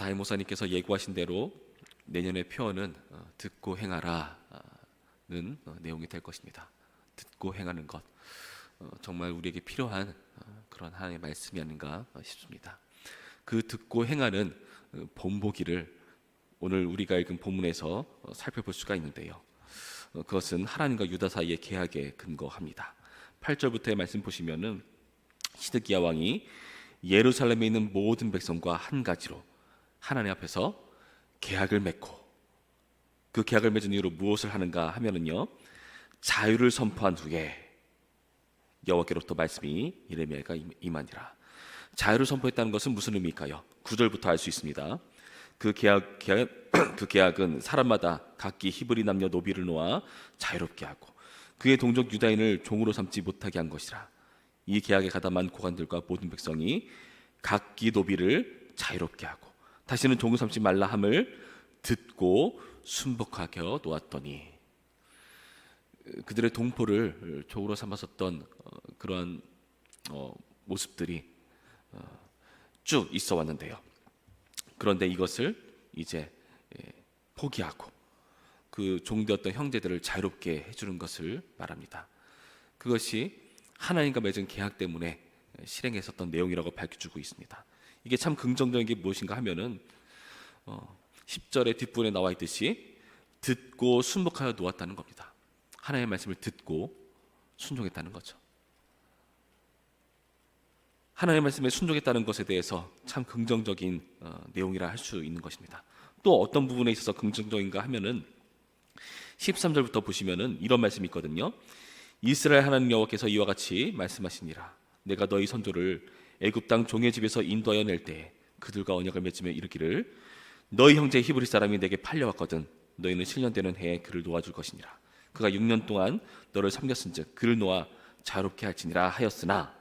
다임 목사님께서 예고하신 대로 내년의 표어는 듣고 행하라는 내용이 될 것입니다. 듣고 행하는 것, 정말 우리에게 필요한 그런 하나님의 말씀이 아닌가 싶습니다. 그 듣고 행하는 본보기를 오늘 우리가 읽은 본문에서 살펴볼 수가 있는데요. 그것은 하나님과 유다 사이의 계약에 근거합니다. 8절부터의 말씀 보시면은 시드기야 왕이 예루살렘에 있는 모든 백성과 한 가지로 하나님 앞에서 계약을 맺고, 그 계약을 맺은 이후로 무엇을 하는가 하면은요, 자유를 선포한 후에 여호와께로부터 말씀이 예레미야가 임하니라. 자유를 선포했다는 것은 무슨 의미일까요? 9절부터 알 수 있습니다. 그 계약은 사람마다 각기 히브리 남녀 노비를 놓아 자유롭게 하고 그의 동족 유다인을 종으로 삼지 못하게 한 것이라. 이 계약에 가담한 고관들과 모든 백성이 각기 노비를 자유롭게 하고 다시는 종으로 삼지 말라 함을 듣고 순복하게 놓았더니, 그들의 동포를 종으로 삼았었던 그러한 모습들이 쭉 있어 왔는데요. 그런데 이것을 이제 포기하고 그 종되었던 형제들을 자유롭게 해주는 것을 말합니다. 그것이 하나님과 맺은 계약 때문에 실행했었던 내용이라고 밝혀주고 있습니다. 이게 참 긍정적인 게 무엇인가 하면은 10절의 뒷부분에 나와 있듯이 듣고 순복하여 놓았다는 겁니다. 하나님의 말씀을 듣고 순종했다는 거죠. 하나님의 말씀에 순종했다는 것에 대해서 참 긍정적인 내용이라 할 수 있는 것입니다. 또 어떤 부분에 있어서 긍정적인가 하면은 13절부터 보시면은 이런 말씀이 있거든요. 이스라엘 하나님 여호와께서 이와 같이 말씀하시니라. 내가 너희 선조를 애굽 땅 종의 집에서 인도하여 낼 때에 그들과 언약을 맺으며 이르기를 너희 형제 히브리 사람이 내게 팔려왔거든 너희는 7년 되는 해에 그를 놓아줄 것이니라. 그가 6년 동안 너를 섬겼은즉 그를 놓아 자유롭게 할지니라 하였으나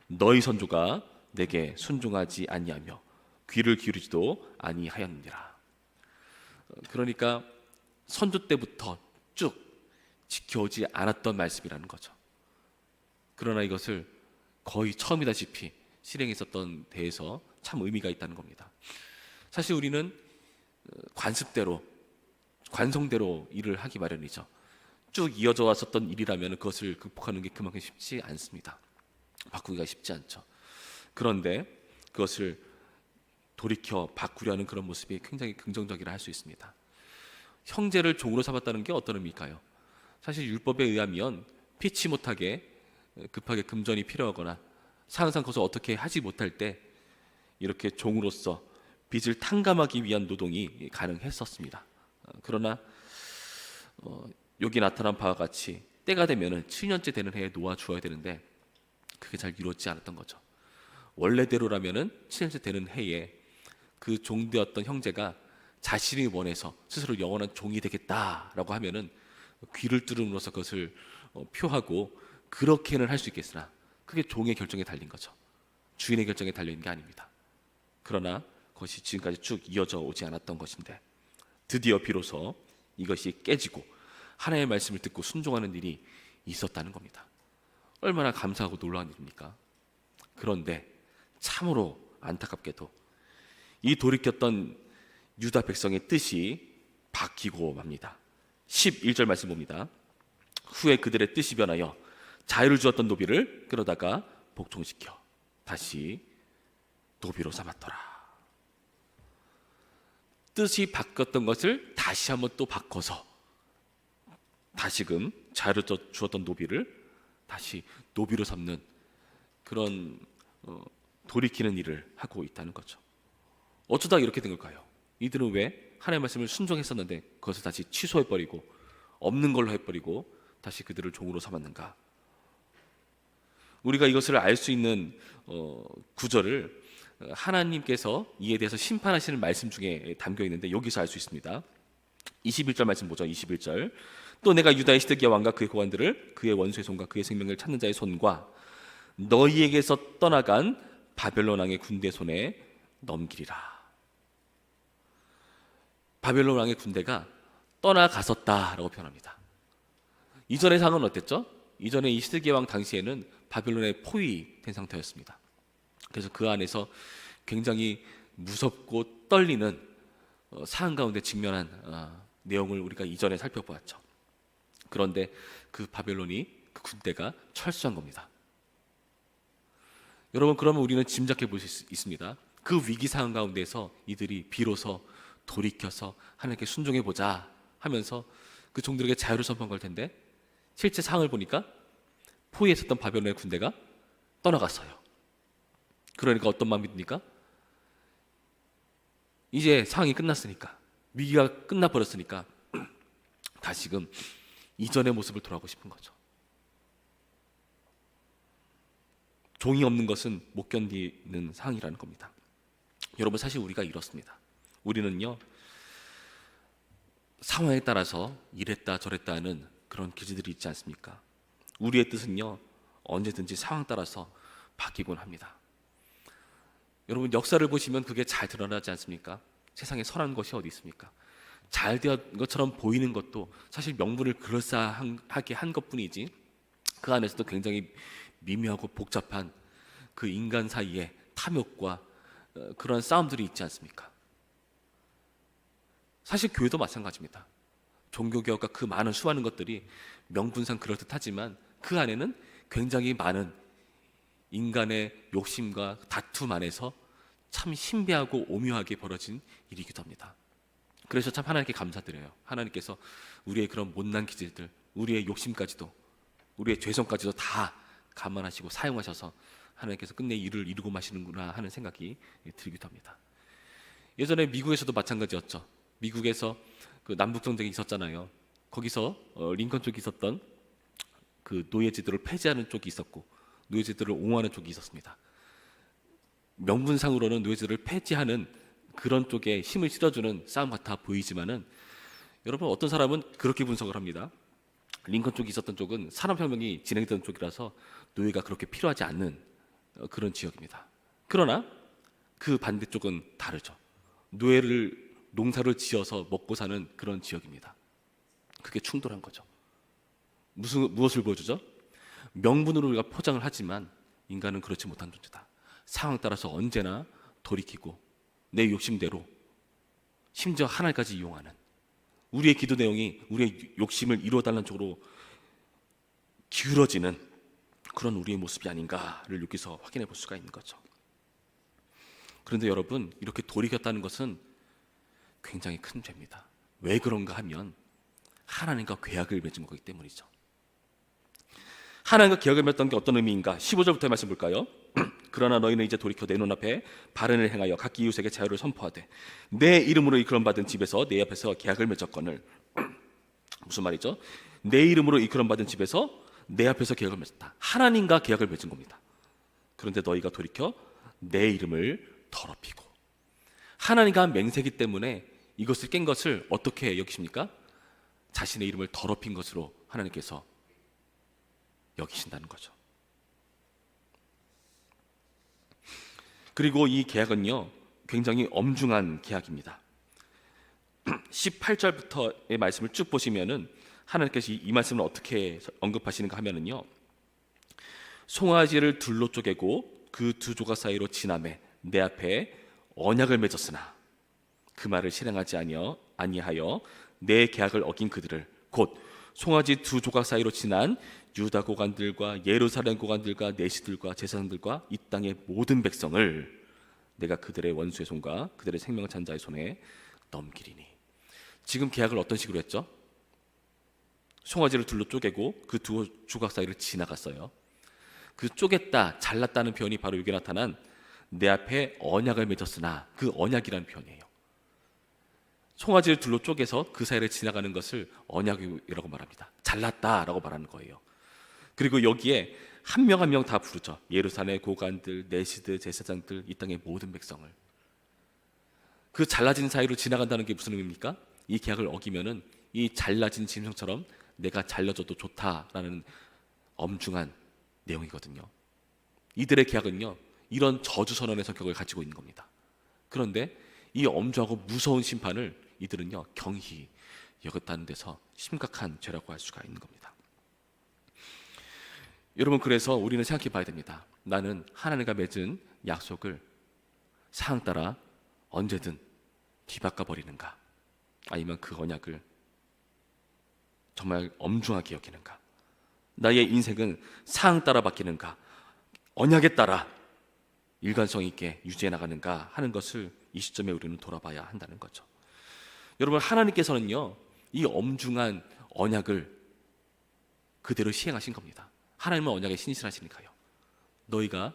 너희 선조가 내게 순종하지 아니하며 귀를 기울이지도 아니하였느니라. 그러니까 선조 때부터 쭉 지켜오지 않았던 말씀이라는 거죠. 그러나 이것을 거의 처음이다시피 실행했었던 데에서 참 의미가 있다는 겁니다. 사실 우리는 관습대로, 관성대로 일을 하기 마련이죠. 쭉 이어져 왔었던 일이라면 그것을 극복하는 게 그만큼 쉽지 않습니다. 바꾸기가 쉽지 않죠. 그런데 그것을 돌이켜 바꾸려는 그런 모습이 굉장히 긍정적이라 할 수 있습니다. 형제를 종으로 삼았다는 게 어떤 의미일까요? 사실 율법에 의하면 피치 못하게 급하게 금전이 필요하거나 상황상 그것을 어떻게 하지 못할 때 이렇게 종으로서 빚을 탕감하기 위한 노동이 가능했었습니다. 그러나 여기 나타난 바와 같이 때가 되면 7년째 되는 해에 놓아주어야 되는데 그게 잘 이루어지지 않았던 거죠. 원래대로라면 7년째 되는 해에 그 종되었던 형제가 자신이 원해서 스스로 영원한 종이 되겠다라고 하면은 귀를 뚫음으로써 그것을 표하고 그렇게는 할 수 있겠으나 그게 종의 결정에 달린 거죠. 주인의 결정에 달려있는 게 아닙니다. 그러나 그것이 지금까지 쭉 이어져 오지 않았던 것인데 드디어 비로소 이것이 깨지고 하나님의 말씀을 듣고 순종하는 일이 있었다는 겁니다. 얼마나 감사하고 놀라운 일입니까? 그런데 참으로 안타깝게도 이 돌이켰던 유다 백성의 뜻이 바뀌고 맙니다. 11절 말씀 봅니다. 후에 그들의 뜻이 변하여 자유를 주었던 노비를 끌어다가 복종시켜 다시 노비로 삼았더라. 뜻이 바뀌었던 것을 다시 한번 또 바꿔서 다시금 자유를 주었던 노비를 다시 노비로 삼는 그런 돌이키는 일을 하고 있다는 거죠. 어쩌다 이렇게 된 걸까요? 이들은 왜 하나님의 말씀을 순종했었는데 그것을 다시 취소해버리고 없는 걸로 해버리고 다시 그들을 종으로 삼았는가? 우리가 이것을 알 수 있는 구절을 하나님께서 이에 대해서 심판하시는 말씀 중에 담겨 있는데 여기서 알 수 있습니다. 21절 말씀 보죠. 21절. 또 내가 유다의 시드기야 왕과 그의 고관들을 그의 원수의 손과 그의 생명을 찾는 자의 손과 너희에게서 떠나간 바벨론 왕의 군대 손에 넘기리라. 바벨론 왕의 군대가 떠나갔었다라고 표현합니다. 이전의 상황은 어땠죠? 이전에 이 시드기야 왕 당시에는 바벨론에 포위된 상태였습니다. 그래서 그 안에서 굉장히 무섭고 떨리는 상황 가운데 직면한 내용을 우리가 이전에 살펴보았죠. 그런데 그 바벨론이 그 군대가 철수한 겁니다. 여러분, 그러면 우리는 짐작해 볼 수 있습니다. 그 위기 상황 가운데서 이들이 비로소 돌이켜서 하나님께 순종해 보자 하면서 그 종들에게 자유를 선포한 걸 텐데, 실제 상황을 보니까 포위에 있었던 바벨론의 군대가 떠나갔어요. 그러니까 어떤 마음이 듭니까? 이제 상황이 끝났으니까, 위기가 끝나버렸으니까 다시금 이전의 모습을 돌아가고 싶은 거죠. 종이 없는 것은 못 견디는 상황이라는 겁니다. 여러분, 사실 우리가 이렇습니다. 우리는요, 상황에 따라서 이랬다 저랬다 하는 그런 기질들이 있지 않습니까? 우리의 뜻은요, 언제든지 상황 따라서 바뀌곤 합니다. 여러분, 역사를 보시면 그게 잘 드러나지 않습니까? 세상에 선한 것이 어디 있습니까? 잘 된 것처럼 보이는 것도 사실 명분을 그럴싸하게 한 것뿐이지, 그 안에서도 굉장히 미묘하고 복잡한 그 인간 사이의 탐욕과 그런 싸움들이 있지 않습니까? 사실 교회도 마찬가지입니다. 종교개혁과 그 많은 수많은 것들이 명분상 그럴듯하지만 그 안에는 굉장히 많은 인간의 욕심과 다툼 안에서 참 신비하고 오묘하게 벌어진 일이기도 합니다. 그래서 참 하나님께 감사드려요. 하나님께서 우리의 그런 못난 기질들, 우리의 욕심까지도, 우리의 죄성까지도 다 감안하시고 사용하셔서 하나님께서 끝내 일을 이루고 마시는구나 하는 생각이 들기도 합니다. 예전에 미국에서도 마찬가지였죠. 미국에서 그 남북 전쟁이 있었잖아요. 거기서 링컨 쪽이 있었던 그 노예제도를 폐지하는 쪽이 있었고, 노예제도를 옹호하는 쪽이 있었습니다. 명분상으로는 노예제도를 폐지하는 그런 쪽에 힘을 실어주는 싸움 같아 보이지만은, 여러분, 어떤 사람은 그렇게 분석을 합니다. 링컨 쪽이 있었던 쪽은 산업혁명이 진행되던 쪽이라서 노예가 그렇게 필요하지 않는 그런 지역입니다. 그러나 그 반대쪽은 다르죠. 농사를 지어서 먹고 사는 그런 지역입니다. 그게 충돌한 거죠. 무엇을 보여주죠? 명분으로 우리가 포장을 하지만 인간은 그렇지 못한 존재다. 상황 따라서 언제나 돌이키고 내 욕심대로, 심지어 하나님까지 이용하는, 우리의 기도 내용이 우리의 욕심을 이루어달라는 쪽으로 기울어지는 그런 우리의 모습이 아닌가를 여기서 확인해 볼 수가 있는 거죠. 그런데 여러분, 이렇게 돌이켰다는 것은 굉장히 큰 죄입니다. 왜 그런가 하면 하나님과 계약을 맺은 거기 때문이죠. 하나님과 계약을 맺었던 게 어떤 의미인가? 15절부터의 말씀 볼까요? 그러나 너희는 이제 돌이켜 내 눈앞에 바른을 행하여 각기 이웃에게 자유를 선포하되 내 이름으로 이끌음 받은 집에서 내 앞에서 계약을 맺었거늘. 무슨 말이죠? 내 이름으로 이끌음 받은 집에서 내 앞에서 계약을 맺었다. 하나님과 계약을 맺은 겁니다. 그런데 너희가 돌이켜 내 이름을 더럽히고, 하나님과 맹세기 때문에 이것을 깬 것을 어떻게 여기십니까? 자신의 이름을 더럽힌 것으로 하나님께서 여기신다는 거죠. 그리고 이 계약은요, 굉장히 엄중한 계약입니다. 18절부터의 말씀을 쭉 보시면은 하나님께서 이 말씀을 어떻게 언급하시는가 하면은요, 송아지를 둘로 쪼개고 그 두 조각 사이로 지나매 내 앞에 언약을 맺었으나 그 말을 실행하지 아니하여 내 계약을 어긴 그들을, 곧 송아지 두 조각 사이로 지난 유다 고관들과 예루살렘 고관들과 내시들과 제사장들과 이 땅의 모든 백성을 내가 그들의 원수의 손과 그들의 생명찬 자의 손에 넘기리니. 지금 계약을 어떤 식으로 했죠? 송아지를 둘로 쪼개고 그 두 조각 사이를 지나갔어요. 그 쪼갰다, 잘랐다는 표현이 바로 여기 나타난 내 앞에 언약을 맺었으나, 그 언약이라는 표현이에요. 송아지를 둘로 쪼개서 그 사이를 지나가는 것을 언약이라고 말합니다. 잘랐다라고 말하는 거예요. 그리고 여기에 한 명 한 명 다 부르죠. 예루살렘 고관들, 내시들, 제사장들, 이 땅의 모든 백성을. 그 잘라진 사이로 지나간다는 게 무슨 의미입니까? 이 계약을 어기면은 이 잘라진 짐승처럼 내가 잘려줘도 좋다라는 엄중한 내용이거든요. 이들의 계약은요, 이런 저주 선언의 성격을 가지고 있는 겁니다. 그런데 이 엄중하고 무서운 심판을 이들은요, 경히 여겼다는 데서 심각한 죄라고 할 수가 있는 겁니다. 여러분, 그래서 우리는 생각해 봐야 됩니다. 나는 하나님과 맺은 약속을 상황 따라 언제든 뒤바꿔 버리는가? 아니면 그 언약을 정말 엄중하게 여기는가? 나의 인생은 상황 따라 바뀌는가? 언약에 따라 일관성 있게 유지해 나가는가 하는 것을 이 시점에 우리는 돌아봐야 한다는 거죠. 여러분, 하나님께서는요, 이 엄중한 언약을 그대로 시행하신 겁니다. 하나님은 언약에 신실하시니까요. 너희가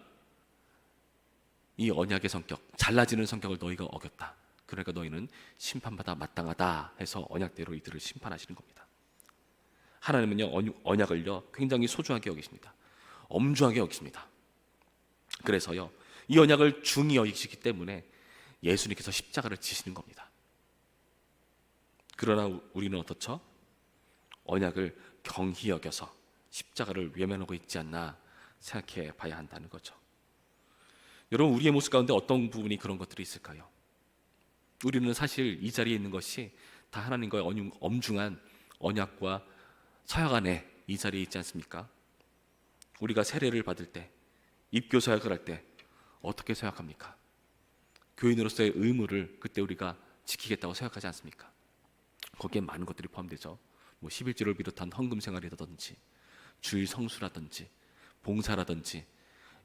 이 언약의 성격, 잘라지는 성격을 너희가 어겼다. 그러니까 너희는 심판받아 마땅하다 해서 언약대로 이들을 심판하시는 겁니다. 하나님은요, 언약을요 굉장히 소중하게 여기십니다. 엄중하게 여기십니다. 그래서요, 이 언약을 중히 여기시기 때문에 예수님께서 십자가를 지시는 겁니다. 그러나 우리는 어떻죠? 언약을 경히 여겨서 십자가를 외면하고 있지 않나 생각해 봐야 한다는 거죠. 여러분, 우리의 모습 가운데 어떤 부분이 그런 것들이 있을까요? 우리는 사실 이 자리에 있는 것이 다 하나님과의 엄중한 언약과 서약 안에 이 자리에 있지 않습니까? 우리가 세례를 받을 때, 입교 서약을 할 때 어떻게 서약합니까? 교인으로서의 의무를 그때 우리가 지키겠다고 생각하지 않습니까? 거기에 많은 것들이 포함되죠. 11조를 비롯한 헌금 생활이라든지 주일 성수라든지 봉사라든지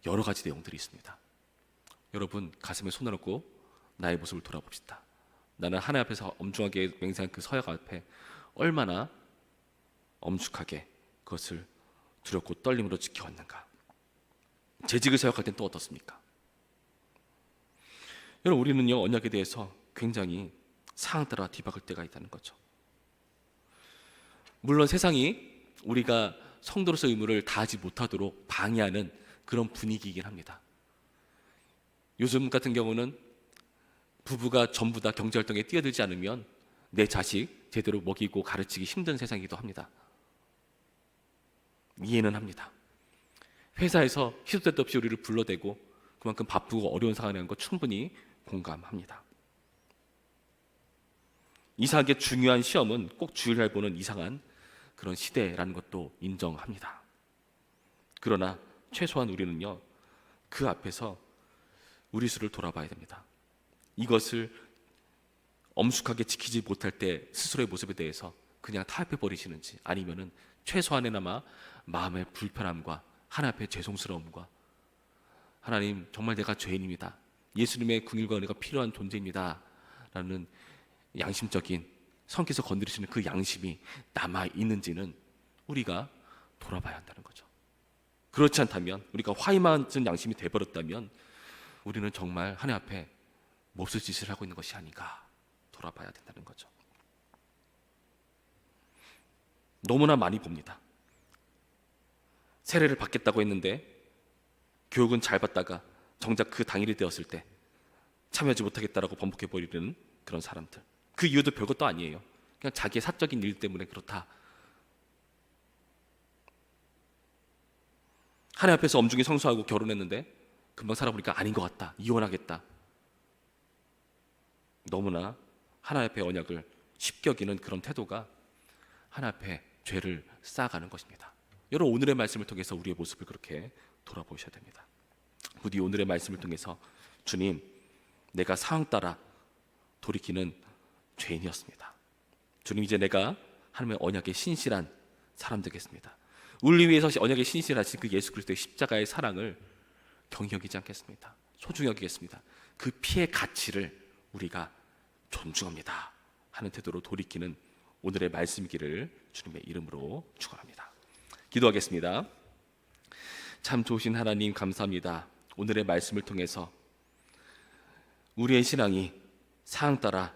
여러 가지 내용들이 있습니다. 여러분, 가슴에 손을 얹고 나의 모습을 돌아봅시다. 나는 하나님 앞에서 엄중하게 맹세한 그 서약 앞에 얼마나 엄숙하게 그것을 두렵고 떨림으로 지켜왔는가? 재직을 서약할 땐 또 어떻습니까? 여러분, 우리는요, 언약에 대해서 굉장히 상황 따라 뒤바꿀 때가 있다는 거죠. 물론 세상이 우리가 성도로서 의무를 다하지 못하도록 방해하는 그런 분위기이긴 합니다. 요즘 같은 경우는 부부가 전부 다 경제활동에 뛰어들지 않으면 내 자식 제대로 먹이고 가르치기 힘든 세상이기도 합니다. 이해는 합니다. 회사에서 시도 때도 없이 우리를 불러대고 그만큼 바쁘고 어려운 상황이라는 거 충분히 공감합니다. 이상하게 중요한 시험은 꼭 주일날 보는 이상한 그런 시대라는 것도 인정합니다. 그러나 최소한 우리는요, 그 앞에서 우리 수를 돌아봐야 됩니다. 이것을 엄숙하게 지키지 못할 때 스스로의 모습에 대해서 그냥 타협해 버리시는지, 아니면은 최소한에나마 마음의 불편함과 하나님 앞에 죄송스러움과 하나님, 정말 내가 죄인입니다, 예수님의 긍휼과 은혜가 필요한 존재입니다 라는 양심적인 성께서 건드리시는 그 양심이 남아있는지는 우리가 돌아봐야 한다는 거죠. 그렇지 않다면, 우리가 화이맞은 양심이 돼버렸다면 우리는 정말 하나님 앞에 몹쓸 짓을 하고 있는 것이 아닌가 돌아봐야 된다는 거죠. 너무나 많이 봅니다. 세례를 받겠다고 했는데 교육은 잘 받다가 정작 그 당일이 되었을 때 참여하지 못하겠다라고 번복해버리는 그런 사람들. 그 이유도 별것도 아니에요. 그냥 자기의 사적인 일 때문에 그렇다. 하나님 앞에서 엄중히 성수하고 결혼했는데 금방 살아보니까 아닌 것 같다, 이혼하겠다. 너무나 하나님 앞에 언약을 쉽게 여기는 그런 태도가 하나님 앞에 죄를 쌓아가는 것입니다. 여러분, 오늘의 말씀을 통해서 우리의 모습을 그렇게 돌아보셔야 됩니다. 부디 오늘의 말씀을 통해서 주님, 내가 상황 따라 돌이키는 죄인이었습니다. 주님, 이제 내가 하나님의 언약에 신실한 사람 되겠습니다. 우리 위해서 언약에 신실하신 그 예수 그리스도의 십자가의 사랑을 경히 여기지 않겠습니다. 소중히 여기겠습니다. 그 피의 가치를 우리가 존중합니다 하는 태도로 돌이키는 오늘의 말씀이기를 주님의 이름으로 축원합니다. 기도하겠습니다. 참 좋으신 하나님, 감사합니다. 오늘의 말씀을 통해서 우리의 신앙이 상황 따라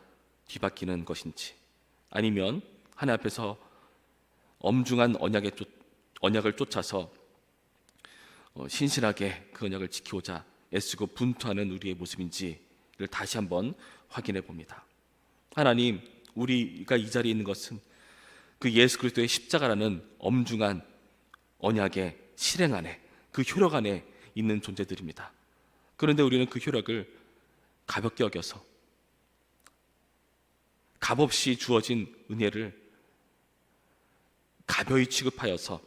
뒤바뀌는 것인지, 아니면 하나님 앞에서 엄중한 언약을 쫓아서 신실하게 그 언약을 지키고자 애쓰고 분투하는 우리의 모습인지를 다시 한번 확인해 봅니다. 하나님, 우리가 이 자리에 있는 것은 그 예수 그리스도의 십자가라는 엄중한 언약의 실행 안에, 그 효력 안에 있는 존재들입니다. 그런데 우리는 그 효력을 가볍게 여겨서 값없이 주어진 은혜를 가벼이 취급하여서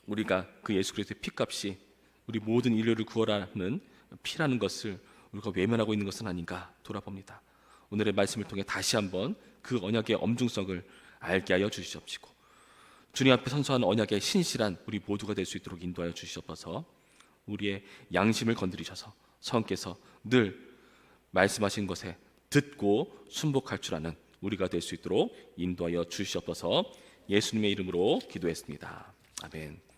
우리가 그 예수 그리스도의 피값이 우리 모든 인류를 구원하는 피라는 것을 우리가 외면하고 있는 것은 아닌가 돌아봅니다. 오늘의 말씀을 통해 다시 한번 그 언약의 엄중성을 알게 하여 주시옵시고, 주님 앞에 선서한 언약의 신실한 우리 모두가 될 수 있도록 인도하여 주시옵소서. 우리의 양심을 건드리셔서 성께서 늘 말씀하신 것에 듣고 순복할 줄 아는 우리가 될 수 있도록 인도하여 주시옵소서. 예수님의 이름으로 기도했습니다. 아멘.